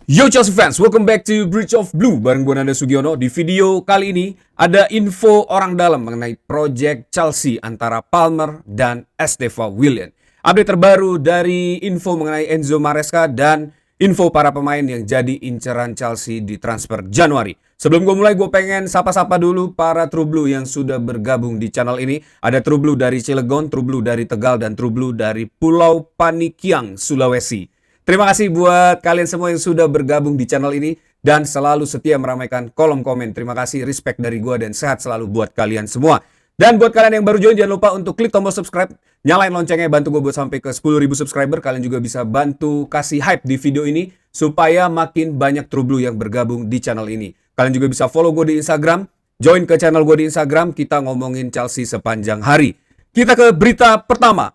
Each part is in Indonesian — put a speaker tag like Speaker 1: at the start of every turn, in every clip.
Speaker 1: Yo Chelsea fans, welcome back to Bridge of Blue bareng gue Nanda Sugiono. Di video kali ini ada info orang dalam mengenai project Chelsea antara Palmer dan Esteva Willian. Update terbaru dari info mengenai Enzo Maresca dan info para pemain yang jadi inceran Chelsea di transfer Januari. Sebelum gue mulai, gue pengen sapa-sapa dulu para True Blue yang sudah bergabung di channel ini. Ada True Blue dari Cilegon, True Blue dari Tegal, dan True Blue dari Pulau Panikiang, Sulawesi. Terima kasih buat kalian semua yang sudah bergabung di channel ini dan selalu setia meramaikan kolom komen. Terima kasih, respect dari gue dan sehat selalu buat kalian semua. Dan buat kalian yang baru join, jangan lupa untuk klik tombol subscribe, nyalain loncengnya, bantu gue buat sampai ke 10.000 subscriber. Kalian juga bisa bantu kasih hype di video ini supaya makin banyak True Blue yang bergabung di channel ini. Kalian juga bisa follow gue di Instagram, join ke channel gue di Instagram, kita ngomongin Chelsea sepanjang hari. Kita ke berita pertama.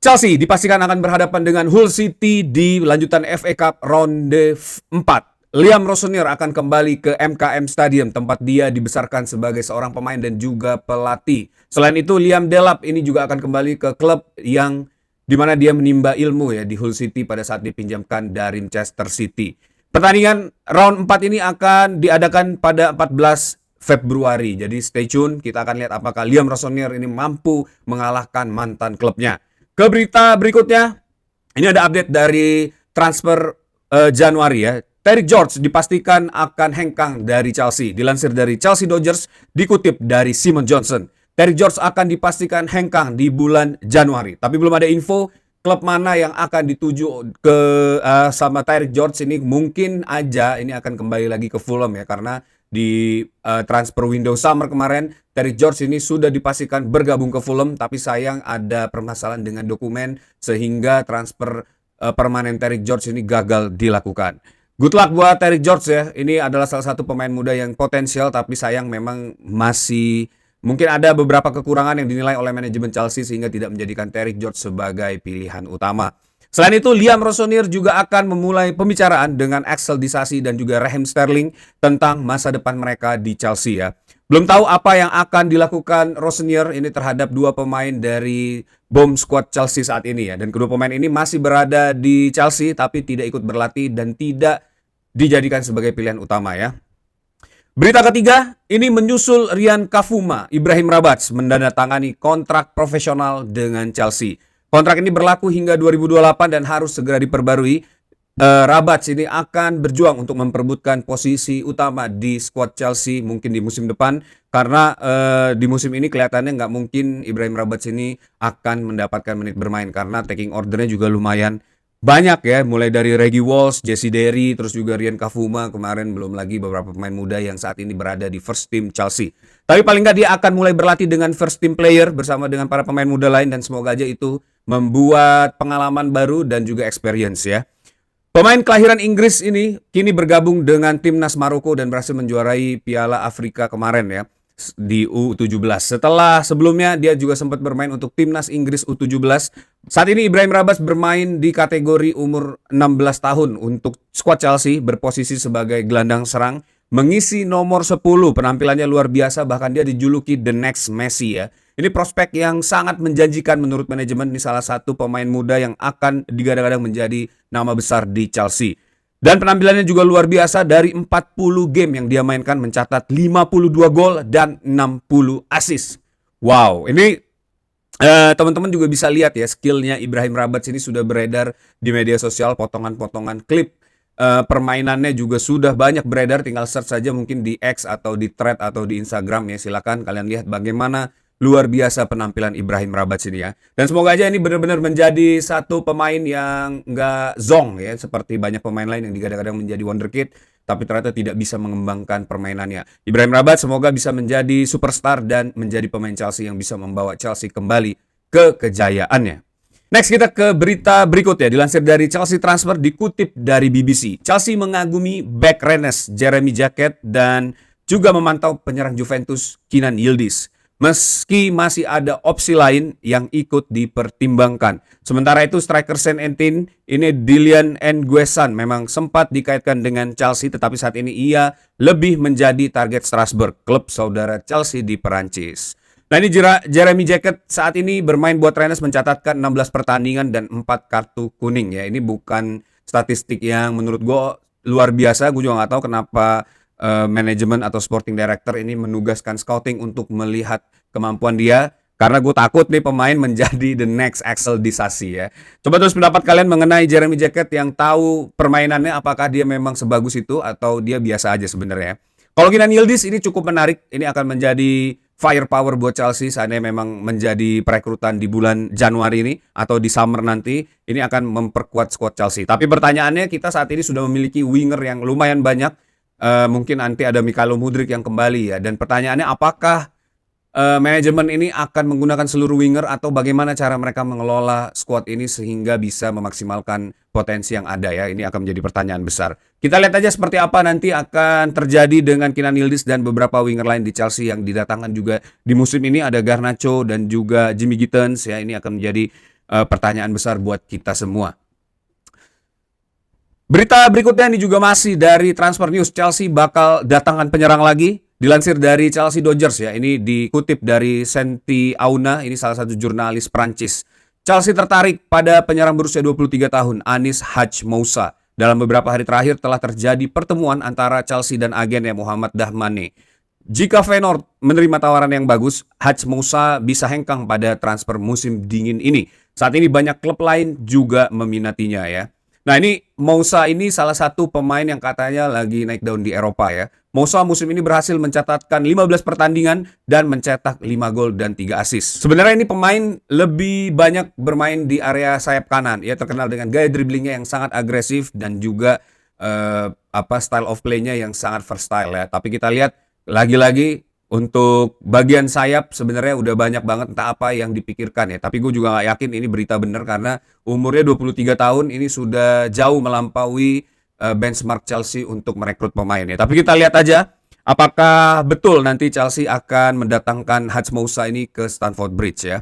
Speaker 1: Chelsea dipastikan akan berhadapan dengan Hull City di lanjutan FA Cup ronde 4. Liam Rossonier akan kembali ke MKM Stadium, tempat dia dibesarkan sebagai seorang pemain dan juga pelatih. Selain itu, Liam Delap ini juga akan kembali ke klub yang dimana dia menimba ilmu ya di Hull City pada saat dipinjamkan dari Manchester City. Pertandingan round 4 ini akan diadakan pada 14 Februari. Jadi stay tune, kita akan lihat apakah Liam Rossonier ini mampu mengalahkan mantan klubnya. Ke berita berikutnya, ini ada update dari transfer Januari ya. Terry George dipastikan akan hengkang dari Chelsea. Dilansir dari Chelsea Dodgers, dikutip dari Simon Johnson. Terry George akan dipastikan hengkang di bulan Januari. Tapi belum ada info klub mana yang akan dituju ke sama Terry George ini. Mungkin aja ini akan kembali lagi ke Fulham ya, karena di transfer window summer kemarin Terry George ini sudah dipastikan bergabung ke Fulham, tapi sayang ada permasalahan dengan dokumen sehingga transfer permanen Terry George ini gagal dilakukan. Good luck buat Terry George ya. Ini adalah salah satu pemain muda yang potensial, tapi sayang memang masih mungkin ada beberapa kekurangan yang dinilai oleh manajemen Chelsea sehingga tidak menjadikan Terry George sebagai pilihan utama. Selain itu, Liam Rossonier juga akan memulai pembicaraan dengan Axel Disasi dan juga Raheem Sterling tentang masa depan mereka di Chelsea ya. Belum tahu apa yang akan dilakukan Rossonier ini terhadap dua pemain dari bomb squad Chelsea saat ini ya. Dan kedua pemain ini masih berada di Chelsea tapi tidak ikut berlatih dan tidak dijadikan sebagai pilihan utama ya. Berita ketiga, ini menyusul Ryan Kafuma. Ibrahim Rabats mendandatangani kontrak profesional dengan Chelsea. Kontrak ini berlaku hingga 2028 dan harus segera diperbarui. Rabats ini akan berjuang untuk memperebutkan posisi utama di skuad Chelsea mungkin di musim depan. Karena di musim ini kelihatannya nggak mungkin Ibrahim Rabats ini akan mendapatkan menit bermain. Karena taking ordernya juga lumayan banyak ya. Mulai dari Reggie Walsh, Jesse Derry, terus juga Ryan Kafuma. Kemarin belum lagi beberapa pemain muda yang saat ini berada di first team Chelsea. Tapi paling nggak dia akan mulai berlatih dengan first team player bersama dengan para pemain muda lain. Dan semoga aja itu membuat pengalaman baru dan juga experience ya. Pemain kelahiran Inggris ini kini bergabung dengan timnas Maroko dan berhasil menjuarai Piala Afrika kemarin ya di U17. Setelah sebelumnya dia juga sempat bermain untuk timnas Inggris U17. Saat ini Ibrahim Rabats bermain di kategori umur 16 tahun untuk skuad Chelsea, berposisi sebagai gelandang serang, mengisi nomor 10. Penampilannya luar biasa, bahkan dia dijuluki The Next Messi ya. Ini prospek yang sangat menjanjikan menurut manajemen. Ini salah satu pemain muda yang akan digadang-gadang menjadi nama besar di Chelsea. Dan penampilannya juga luar biasa, dari 40 game yang dia mainkan mencatat 52 gol dan 60 assist. Wow, ini teman-teman juga bisa lihat ya skillnya Ibrahim Rabats ini sudah beredar di media sosial, potongan-potongan klip permainannya juga sudah banyak beredar. Tinggal search saja mungkin di X atau di Thread atau di Instagram ya. Silakan kalian lihat bagaimana luar biasa penampilan Ibrahim Rabats ini ya. Dan semoga aja ini benar-benar menjadi satu pemain yang nggak zong ya. Seperti banyak pemain lain yang digadang-gadang menjadi wonderkid, tapi ternyata tidak bisa mengembangkan permainannya. Ibrahim Rabats semoga bisa menjadi superstar dan menjadi pemain Chelsea yang bisa membawa Chelsea kembali ke kejayaannya. Next kita ke berita berikutnya. Dilansir dari Chelsea Transfer, dikutip dari BBC. Chelsea mengagumi back Rennes Jeremy Jacquet dan juga memantau penyerang Juventus Kenan Yildiz. Meski masih ada opsi lain yang ikut dipertimbangkan. Sementara itu striker Saint Etienne ini Dylan Nguessan memang sempat dikaitkan dengan Chelsea, tetapi saat ini ia lebih menjadi target Strasbourg, klub saudara Chelsea di Perancis. Nah ini Jeremy Jacquet saat ini bermain buat Rennes, mencatatkan 16 pertandingan dan 4 kartu kuning ya. Ini bukan statistik yang menurut gue luar biasa. Gue juga nggak tahu kenapa manajemen atau sporting director ini menugaskan scouting untuk melihat kemampuan dia. Karena gue takut nih pemain menjadi the next Axel Disasi ya. Coba terus pendapat kalian mengenai Jeremy Jacket yang tahu permainannya, apakah dia memang sebagus itu atau dia biasa aja sebenarnya. Kalau Kenan Yildiz ini cukup menarik. Ini akan menjadi firepower buat Chelsea seandainya memang menjadi perekrutan di bulan Januari ini atau di summer nanti. Ini akan memperkuat squad Chelsea. Tapi pertanyaannya, kita saat ini sudah memiliki winger yang lumayan banyak. Mungkin nanti ada Mykhailo Mudryk yang kembali ya. Dan pertanyaannya, apakah manajemen ini akan menggunakan seluruh winger atau bagaimana cara mereka mengelola squad ini sehingga bisa memaksimalkan potensi yang ada ya. Ini akan menjadi pertanyaan besar. Kita lihat aja seperti apa nanti akan terjadi dengan Kenan Yildiz dan beberapa winger lain di Chelsea yang didatangkan juga di musim ini. Ada Garnacho dan juga Jimmy Gittens ya. Ini akan menjadi pertanyaan besar buat kita semua. Berita berikutnya ini juga masih dari Transfer News. Chelsea bakal datangkan penyerang lagi. Dilansir dari Chelsea Dodgers ya, ini dikutip dari Santi Auna, ini salah satu jurnalis Prancis. Chelsea tertarik pada penyerang berusia 23 tahun, Anis Hadj Moussa. Dalam beberapa hari terakhir telah terjadi pertemuan antara Chelsea dan agennya Mohamed Dahmane. Jika Feyenoord menerima tawaran yang bagus, Hadj Moussa bisa hengkang pada transfer musim dingin ini. Saat ini banyak klub lain juga meminatinya ya. Nah ini Moussa ini salah satu pemain yang katanya lagi naik daun di Eropa ya. Moussa musim ini berhasil mencatatkan 15 pertandingan dan mencetak 5 gol dan 3 assist. Sebenarnya ini pemain lebih banyak bermain di area sayap kanan. Ia terkenal dengan gaya dribblingnya yang sangat agresif dan juga style of play-nya yang sangat versatile ya. Tapi kita lihat lagi-lagi untuk bagian sayap sebenarnya udah banyak banget entah apa yang dipikirkan ya. Tapi gue juga gak yakin ini berita benar karena umurnya 23 tahun ini sudah jauh melampaui benchmark Chelsea untuk merekrut pemain ya. Tapi kita lihat aja apakah betul nanti Chelsea akan mendatangkan Hadj Moussa ini ke Stamford Bridge ya.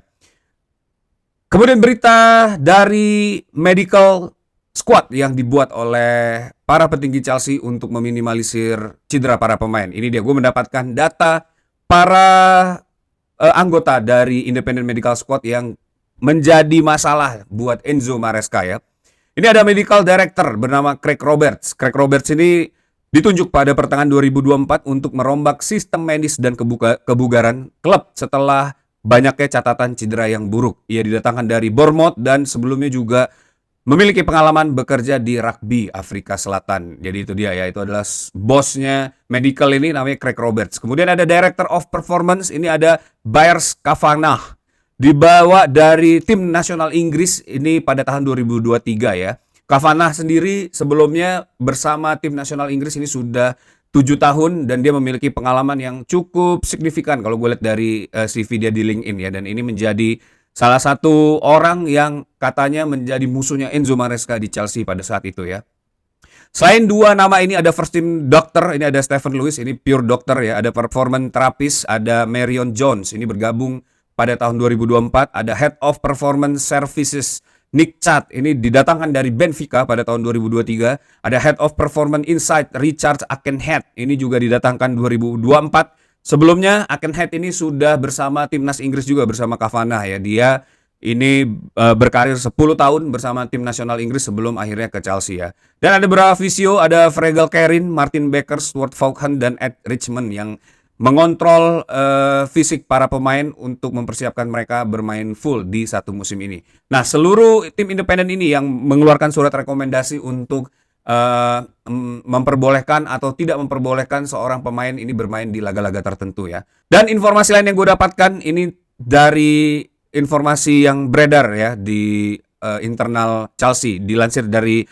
Speaker 1: Kemudian berita dari medical squad yang dibuat oleh para petinggi Chelsea untuk meminimalisir cedera para pemain. Ini dia, gue mendapatkan data para anggota dari Independent Medical Squad yang menjadi masalah buat Enzo Maresca ya. Ini ada medical director bernama Craig Roberts. Craig Roberts ini ditunjuk pada pertengahan 2024 untuk merombak sistem medis dan kebugaran klub setelah banyaknya catatan cedera yang buruk. Ia didatangkan dari Bournemouth dan sebelumnya juga memiliki pengalaman bekerja di rugby Afrika Selatan. Jadi itu dia ya, itu adalah bosnya medical ini namanya Craig Roberts. Kemudian ada Director of Performance, ini ada Byers Kavanagh. Dibawa dari tim nasional Inggris ini pada tahun 2023 ya. Kavanagh sendiri sebelumnya bersama tim nasional Inggris ini sudah 7 tahun dan dia memiliki pengalaman yang cukup signifikan kalau gue lihat dari CV dia di LinkedIn ya. Dan ini menjadi salah satu orang yang katanya menjadi musuhnya Enzo Maresca di Chelsea pada saat itu ya. Selain dua nama ini ada first team doctor, ini ada Stephen Lewis, ini pure doctor ya. Ada performance therapist, ada Marion Jones, ini bergabung pada tahun 2024. Ada Head of Performance Services Nick Chat, ini didatangkan dari Benfica pada tahun 2023. Ada Head of Performance Insight Richard Akenhead, ini juga didatangkan 2024. Sebelumnya Akenhead ini sudah bersama timnas Inggris juga bersama Kavanagh ya. Dia ini berkarir 10 tahun bersama tim nasional Inggris sebelum akhirnya ke Chelsea ya. Dan ada beberapa visio, ada Fregal Kerin, Martin Baker, Stuart Vaughan dan Ed Richmond yang mengontrol fisik para pemain untuk mempersiapkan mereka bermain full di satu musim ini. Nah, seluruh tim independen ini yang mengeluarkan surat rekomendasi untuk memperbolehkan atau tidak memperbolehkan seorang pemain ini bermain di laga-laga tertentu ya. Dan informasi lain yang gue dapatkan ini dari informasi yang beredar ya di internal Chelsea, dilansir dari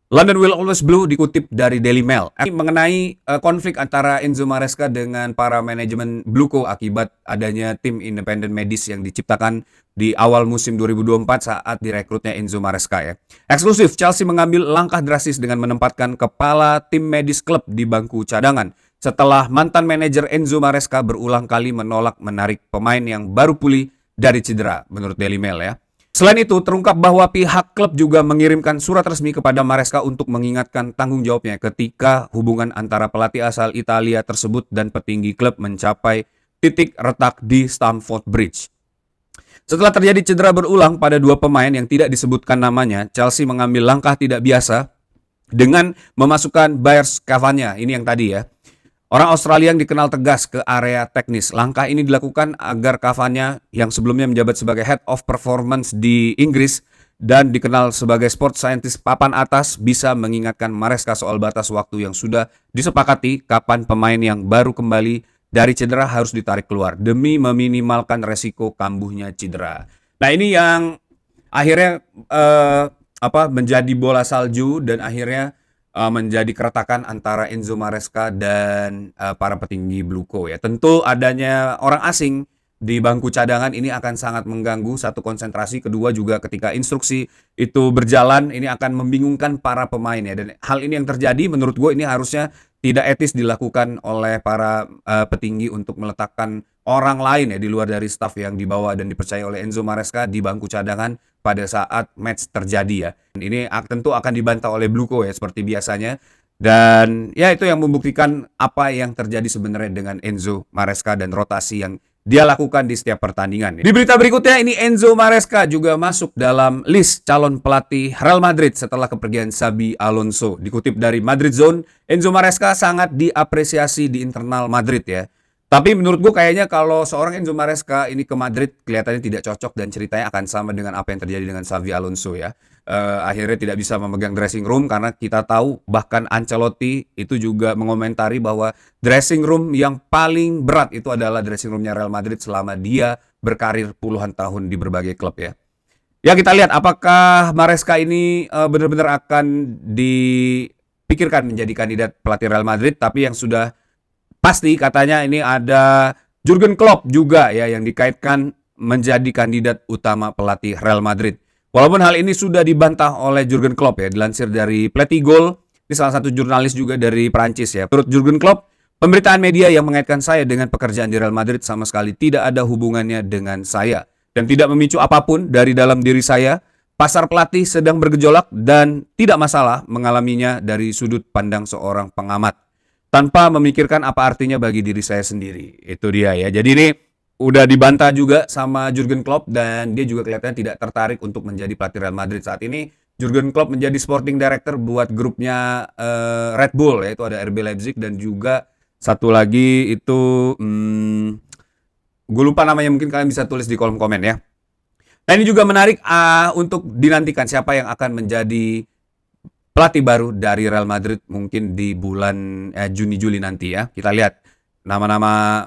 Speaker 1: London Will Always Blue, dikutip dari Daily Mail. Mengenai konflik antara Enzo Maresca dengan para manajemen Bluco akibat adanya tim independen medis yang diciptakan di awal musim 2024 saat direkrutnya Enzo Maresca ya. Eksklusif, Chelsea mengambil langkah drastis dengan menempatkan kepala tim medis klub di bangku cadangan setelah mantan manajer Enzo Maresca berulang kali menolak menarik pemain yang baru pulih dari cedera, menurut Daily Mail ya. Selain itu, terungkap bahwa pihak klub juga mengirimkan surat resmi kepada Maresca untuk mengingatkan tanggung jawabnya ketika hubungan antara pelatih asal Italia tersebut dan petinggi klub mencapai titik retak di Stamford Bridge. Setelah terjadi cedera berulang pada dua pemain yang tidak disebutkan namanya, Chelsea mengambil langkah tidak biasa dengan memasukkan Baers Cavani. Ini yang tadi ya. Orang Australia yang dikenal tegas ke area teknis. Langkah ini dilakukan agar Cavani yang sebelumnya menjabat sebagai Head of Performance di Inggris dan dikenal sebagai sport scientist papan atas bisa mengingatkan Maresca soal batas waktu yang sudah disepakati kapan pemain yang baru kembali dari cedera harus ditarik keluar demi meminimalkan resiko kambuhnya cedera. Nah ini yang akhirnya menjadi bola salju dan akhirnya menjadi keretakan antara Enzo Maresca dan para petinggi Bluco ya. Tentu adanya orang asing di bangku cadangan ini akan sangat mengganggu satu konsentrasi, kedua juga ketika instruksi itu berjalan ini akan membingungkan para pemain ya. Dan hal ini yang terjadi menurut gue ini harusnya tidak etis dilakukan oleh para petinggi untuk meletakkan orang lain ya di luar dari staf yang dibawa dan dipercaya oleh Enzo Maresca di bangku cadangan pada saat match terjadi ya. Ini tentu akan dibantah oleh Bluco ya seperti biasanya. Dan ya itu yang membuktikan apa yang terjadi sebenarnya dengan Enzo Maresca dan rotasi yang dia lakukan di setiap pertandingan. Di berita berikutnya ini Enzo Maresca juga masuk dalam list calon pelatih Real Madrid setelah kepergian Xabi Alonso. Dikutip dari Madrid Zone, Enzo Maresca sangat diapresiasi di internal Madrid ya. Tapi menurut gue kayaknya kalau seorang Enzo Maresca ini ke Madrid kelihatannya tidak cocok dan ceritanya akan sama dengan apa yang terjadi dengan Xabi Alonso ya. Akhirnya tidak bisa memegang dressing room karena kita tahu bahkan Ancelotti itu juga mengomentari bahwa dressing room yang paling berat itu adalah dressing roomnya Real Madrid selama dia berkarir puluhan tahun di berbagai klub ya. Ya kita lihat apakah Maresca ini benar-benar akan dipikirkan menjadi kandidat pelatih Real Madrid, tapi yang sudah pasti katanya ini ada Jurgen Klopp juga ya yang dikaitkan menjadi kandidat utama pelatih Real Madrid. Walaupun hal ini sudah dibantah oleh Jurgen Klopp ya, dilansir dari Platigol, ini salah satu jurnalis juga dari Prancis ya. Menurut Jurgen Klopp, pemberitaan media yang mengaitkan saya dengan pekerjaan di Real Madrid sama sekali tidak ada hubungannya dengan saya dan tidak memicu apapun dari dalam diri saya. Pasar pelatih sedang bergejolak dan tidak masalah mengalaminya dari sudut pandang seorang pengamat, tanpa memikirkan apa artinya bagi diri saya sendiri. Itu dia ya. Jadi ini udah dibantah juga sama Jurgen Klopp dan dia juga kelihatannya tidak tertarik untuk menjadi pelatih Real Madrid saat ini. Jurgen Klopp menjadi sporting director buat grupnya Red Bull, yaitu ada RB Leipzig dan juga satu lagi itu gue lupa namanya, mungkin kalian bisa tulis di kolom komen ya. Nah ini juga menarik untuk dinantikan siapa yang akan menjadi pelatih baru dari Real Madrid mungkin di bulan Juni-Juli nanti ya. Kita lihat nama-nama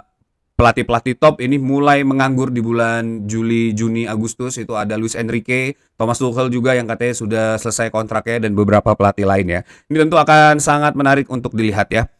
Speaker 1: pelatih-pelatih top ini mulai menganggur di bulan Juli, Juni, Agustus. Itu ada Luis Enrique, Thomas Tuchel juga yang katanya sudah selesai kontraknya dan beberapa pelatih lain ya. Ini tentu akan sangat menarik untuk dilihat ya.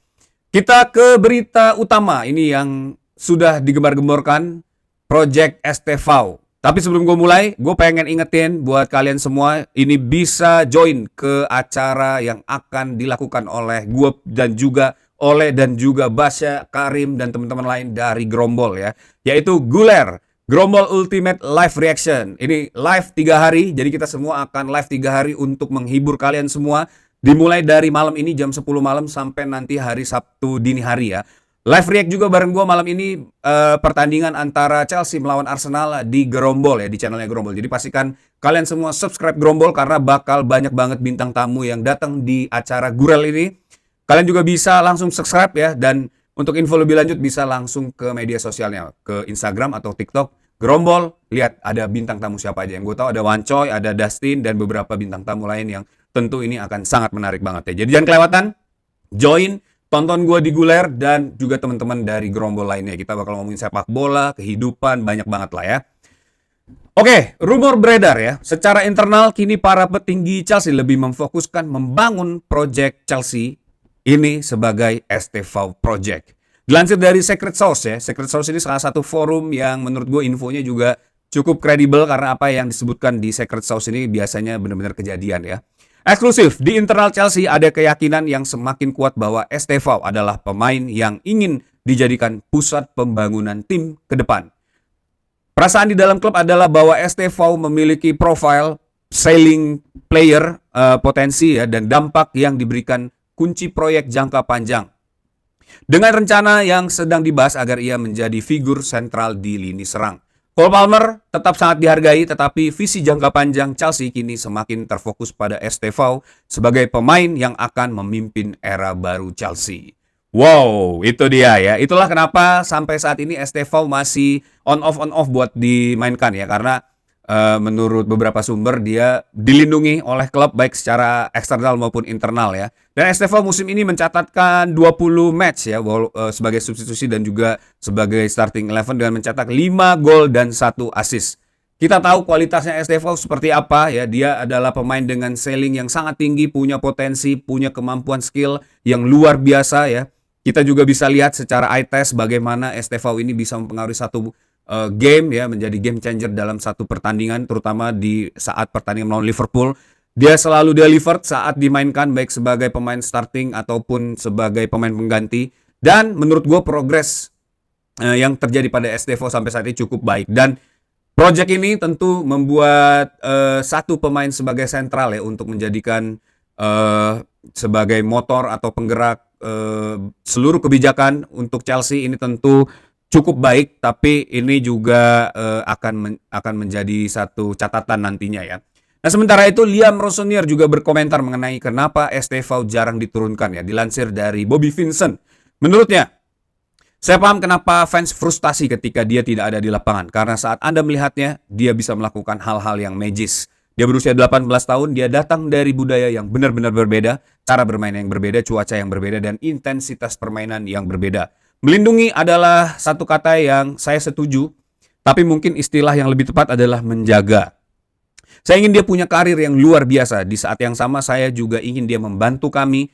Speaker 1: Kita ke berita utama ini yang sudah digembar-gemborkan, Project STV. Tapi sebelum gue mulai, gue pengen ingetin buat kalian semua, ini bisa join ke acara yang akan dilakukan oleh gue dan juga Basya, Karim, dan teman-teman lain dari Grombol ya. Yaitu Guler, Grombol Ultimate Live Reaction. Ini live 3 hari, jadi kita semua akan live 3 hari untuk menghibur kalian semua. Dimulai dari malam ini jam 10 malam sampai nanti hari Sabtu dini hari ya. Live react juga bareng gue malam ini pertandingan antara Chelsea melawan Arsenal di Grombol ya, di channelnya Grombol. Jadi pastikan kalian semua subscribe Grombol karena bakal banyak banget bintang tamu yang datang di acara Gurel ini. Kalian juga bisa langsung subscribe ya, dan untuk info lebih lanjut bisa langsung ke media sosialnya, ke Instagram atau TikTok Grombol. Lihat ada bintang tamu siapa aja. Yang gue tahu ada Wancoy, ada Dustin, dan beberapa bintang tamu lain yang tentu ini akan sangat menarik banget ya. Jadi jangan kelewatan, join, tonton gue di Guler dan juga teman-teman dari Grombol lainnya. Kita bakal ngomongin sepak bola, kehidupan, banyak banget lah ya. Oke, rumor beredar ya. Secara internal kini para petinggi Chelsea lebih memfokuskan membangun proyek Chelsea ini sebagai STV Project. Dilansir dari Secret Source ya. Secret Source ini salah satu forum yang menurut gue infonya juga cukup kredibel karena apa yang disebutkan di Secret Source ini biasanya benar-benar kejadian ya. Eksklusif, di internal Chelsea ada keyakinan yang semakin kuat bahwa STV adalah pemain yang ingin dijadikan pusat pembangunan tim ke depan. Perasaan di dalam klub adalah bahwa STV memiliki profil selling player potensi ya, dan dampak yang diberikan kunci proyek jangka panjang. Dengan rencana yang sedang dibahas agar ia menjadi figur sentral di lini serang. Cole Palmer tetap sangat dihargai, tetapi visi jangka panjang Chelsea kini semakin terfokus pada Estevao sebagai pemain yang akan memimpin era baru Chelsea. Wow, itu dia ya. Itulah kenapa sampai saat ini Estevao masih on off buat dimainkan ya, karena menurut beberapa sumber dia dilindungi oleh klub baik secara eksternal maupun internal ya. Dan Estevao musim ini mencatatkan 20 match ya sebagai substitusi dan juga sebagai starting 11 dengan mencetak 5 gol dan 1 assist. Kita tahu kualitasnya Estevao seperti apa ya. Dia adalah pemain dengan ceiling yang sangat tinggi, punya potensi, punya kemampuan skill yang luar biasa ya. Kita juga bisa lihat secara eye test bagaimana Estevao ini bisa mempengaruhi satu game ya, menjadi game changer dalam satu pertandingan, terutama di saat pertandingan melawan Liverpool. Dia selalu delivered saat dimainkan baik sebagai pemain starting ataupun sebagai pemain pengganti. Dan menurut gue progres yang terjadi pada Estevao sampai saat ini cukup baik. Dan project ini tentu membuat satu pemain sebagai sentral ya untuk menjadikan sebagai motor atau penggerak seluruh kebijakan untuk Chelsea. Ini tentu cukup baik, tapi ini juga akan menjadi satu catatan nantinya ya. Nah, sementara itu Liam Rossonier juga berkomentar mengenai kenapa Estevao jarang diturunkan ya. Dilansir dari Bobby Vincent. Menurutnya, saya paham kenapa fans frustasi ketika dia tidak ada di lapangan. Karena saat Anda melihatnya, dia bisa melakukan hal-hal yang magis. Dia berusia 18 tahun, dia datang dari budaya yang benar-benar berbeda, cara bermain yang berbeda, cuaca yang berbeda, dan intensitas permainan yang berbeda. Melindungi adalah satu kata yang saya setuju, tapi mungkin istilah yang lebih tepat adalah menjaga. Saya ingin dia punya karir yang luar biasa. Di saat yang sama saya juga ingin dia membantu kami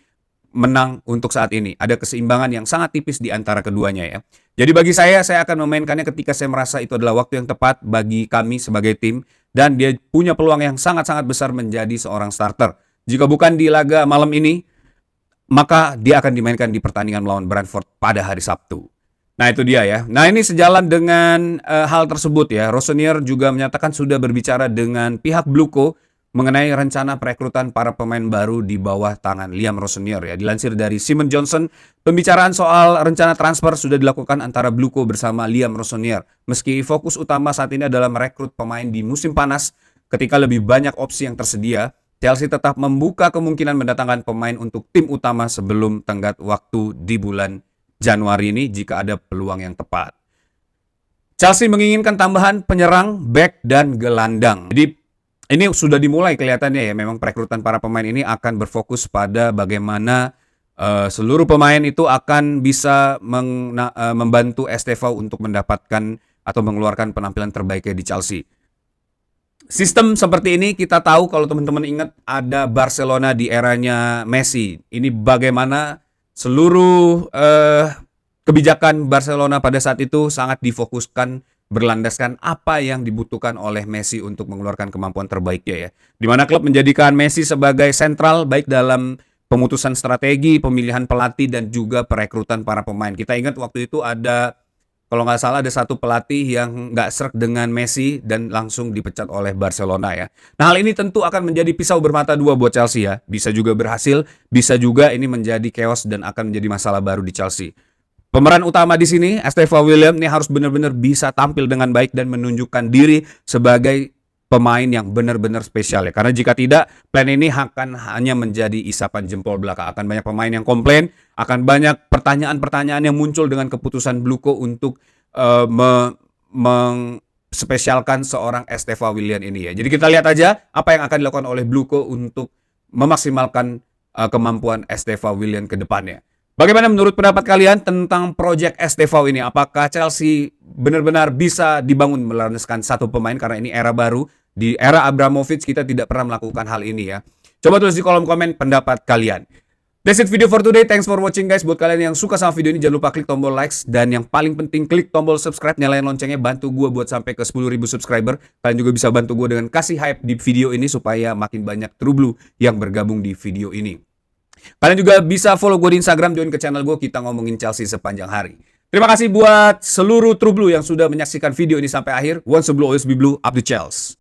Speaker 1: menang untuk saat ini. Ada keseimbangan yang sangat tipis di antara keduanya ya. Jadi bagi saya akan memainkannya ketika saya merasa itu adalah waktu yang tepat bagi kami sebagai tim. Dan dia punya peluang yang sangat-sangat besar menjadi seorang starter. Jika bukan di laga malam ini, maka dia akan dimainkan di pertandingan melawan Brentford pada hari Sabtu. Nah itu dia ya. Nah ini sejalan dengan hal tersebut ya. Rossonier juga menyatakan sudah berbicara dengan pihak Bluco mengenai rencana perekrutan para pemain baru di bawah tangan Liam Rossonier ya. Dilansir dari Simon Johnson, pembicaraan soal rencana transfer sudah dilakukan antara Bluco bersama Liam Rossonier. Meski fokus utama saat ini adalah merekrut pemain di musim panas, ketika lebih banyak opsi yang tersedia, Chelsea tetap membuka kemungkinan mendatangkan pemain untuk tim utama sebelum tenggat waktu di bulan Januari ini jika ada peluang yang tepat. Chelsea menginginkan tambahan penyerang, bek, dan gelandang. Jadi ini sudah dimulai kelihatannya ya. Memang perekrutan para pemain ini akan berfokus pada bagaimana seluruh pemain itu akan bisa membantu Estevao untuk mendapatkan atau mengeluarkan penampilan terbaiknya di Chelsea. Sistem seperti ini kita tahu kalau teman-teman ingat ada Barcelona di eranya Messi. Ini bagaimana seluruh kebijakan Barcelona pada saat itu sangat difokuskan berlandaskan apa yang dibutuhkan oleh Messi untuk mengeluarkan kemampuan terbaiknya ya. Di mana klub menjadikan Messi sebagai sentral baik dalam pemutusan strategi, pemilihan pelatih dan juga perekrutan para pemain. Kita ingat waktu itu ada, kalau nggak salah ada satu pelatih yang nggak srek dengan Messi dan langsung dipecat oleh Barcelona ya. Nah hal ini tentu akan menjadi pisau bermata dua buat Chelsea ya. Bisa juga berhasil, bisa juga ini menjadi chaos dan akan menjadi masalah baru di Chelsea. Pemeran utama di sini, Estevao Willian ini harus benar-benar bisa tampil dengan baik dan menunjukkan diri sebagai pemain yang benar-benar spesial ya. Karena jika tidak, plan ini akan hanya menjadi isapan jempol belaka. Akan banyak pemain yang komplain, akan banyak pertanyaan-pertanyaan yang muncul dengan keputusan Bluco untuk spesialkan seorang Estevao Willian ini ya. Jadi kita lihat aja apa yang akan dilakukan oleh Bluco untuk memaksimalkan kemampuan Estevao Willian ke depannya. Bagaimana menurut pendapat kalian tentang proyek Estevao ini? Apakah Chelsea benar-benar bisa dibangun melandaskan satu pemain karena ini era baru? Di era Abramovich kita tidak pernah melakukan hal ini ya. Coba tulis di kolom komen pendapat kalian. That's it video for today. Thanks for watching guys. Buat kalian yang suka sama video ini jangan lupa klik tombol likes. Dan yang paling penting klik tombol subscribe. Nyalain loncengnya. Bantu gue buat sampai ke 10.000 subscriber. Kalian juga bisa bantu gue dengan kasih hype di video ini supaya makin banyak True Blue yang bergabung di video ini. Kalian juga bisa follow gue di Instagram, join ke channel gue, kita ngomongin Chelsea sepanjang hari. Terima kasih buat seluruh True Blue yang sudah menyaksikan video ini sampai akhir. Once a blue, always be blue, up the Chelsea.